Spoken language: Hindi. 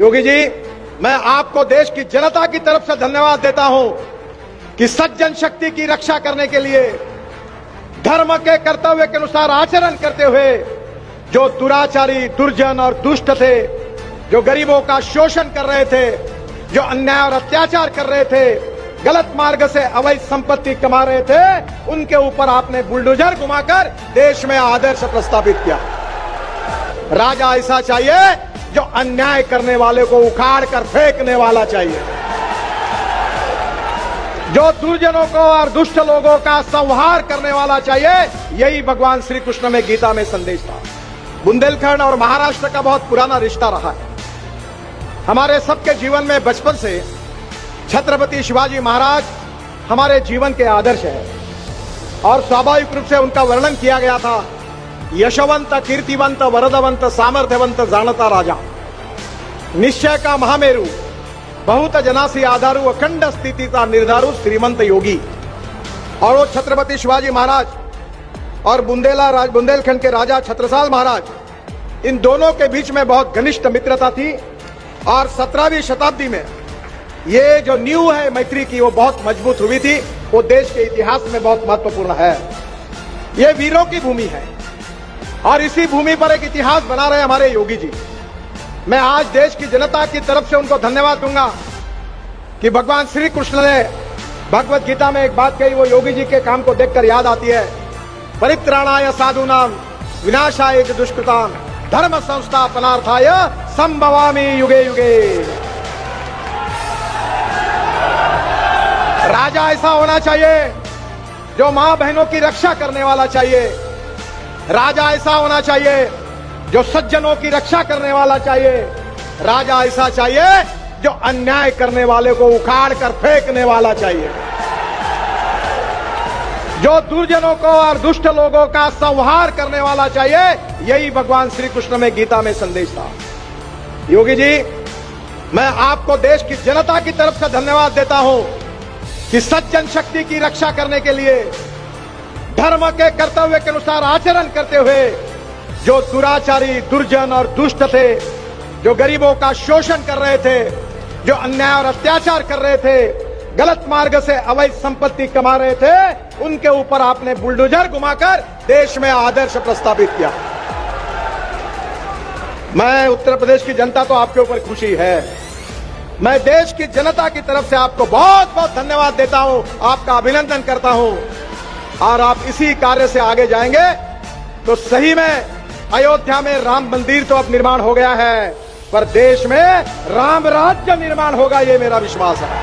योगी जी, मैं आपको देश की जनता की तरफ से धन्यवाद देता हूं कि सज्जन शक्ति की रक्षा करने के लिए धर्म के कर्तव्य के अनुसार आचरण करते हुए जो दुराचारी, दुर्जन और दुष्ट थे, जो गरीबों का शोषण कर रहे थे, जो अन्याय और अत्याचार कर रहे थे, गलत मार्ग से अवैध संपत्ति कमा रहे थे, उनके ऊपर आपने बुलडोजर घुमाकर देश में आदर्श प्रस्थापित किया। राजा ऐसा चाहिए जो अन्याय करने वाले को उखाड़ कर फेंकने वाला चाहिए, जो दुर्जनों को और दुष्ट लोगों का संहार करने वाला चाहिए। यही भगवान श्री कृष्ण में गीता में संदेश था। बुंदेलखंड और महाराष्ट्र का बहुत पुराना रिश्ता रहा है। हमारे सबके जीवन में बचपन से छत्रपति शिवाजी महाराज हमारे जीवन के आदर्श है और स्वाभाविक रूप से उनका वर्णन किया गया था। यशवंत, कीर्तिवंत, वरदवंत, सामर्थ्यवंत जानता राजा, निश्चय का महामेरु, बहुत जनासी आधारू, अखंड स्थिति का निर्धारू, श्रीमंत योगी। और वो छत्रपति शिवाजी महाराज और बुंदेलखंड के राजा छत्रसाल महाराज, इन दोनों के बीच में बहुत घनिष्ठ मित्रता थी और 17वीं शताब्दी में ये जो नींव है मैत्री की, वो बहुत मजबूत हुई थी। वो देश के इतिहास में बहुत महत्वपूर्ण है। ये वीरों की भूमि है और इसी भूमि पर एक इतिहास बना रहे हमारे योगी जी। मैं आज देश की जनता की तरफ से उनको धन्यवाद दूंगा कि भगवान श्री कृष्ण ने भगवत गीता में एक बात कही, वो योगी जी के काम को देखकर याद आती है। परित्राणाय साधूनाम विनाशाय दुष्कृताम धर्म संस्थापनार्थाय संभवामि युगे युगे। राजा ऐसा होना चाहिए जो मां बहनों की रक्षा करने वाला चाहिए। राजा ऐसा होना चाहिए जो सज्जनों की रक्षा करने वाला चाहिए। राजा ऐसा चाहिए जो अन्याय करने वाले को उखाड़ कर फेंकने वाला चाहिए, जो दुर्जनों को और दुष्ट लोगों का संहार करने वाला चाहिए। यही भगवान श्री कृष्ण में गीता में संदेश था। योगी जी, मैं आपको देश की जनता की तरफ से धन्यवाद देता हूं कि सज्जन शक्ति की रक्षा करने के लिए धर्म के कर्तव्य के अनुसार आचरण करते हुए जो दुराचारी, दुर्जन और दुष्ट थे, जो गरीबों का शोषण कर रहे थे, जो अन्याय और अत्याचार कर रहे थे, गलत मार्ग से अवैध संपत्ति कमा रहे थे, उनके ऊपर आपने बुलडोजर घुमाकर देश में आदर्श प्रस्थापित किया। मैं उत्तर प्रदेश की जनता तो आपके ऊपर खुशी है। मैं देश की जनता की तरफ से आपको बहुत बहुत धन्यवाद देता हूं, आपका अभिनंदन करता हूं। और आप इसी कार्य से आगे जाएंगे तो सही में अयोध्या में राम मंदिर तो अब निर्माण हो गया है, पर देश में राम राज्य निर्माण होगा, ये मेरा विश्वास है।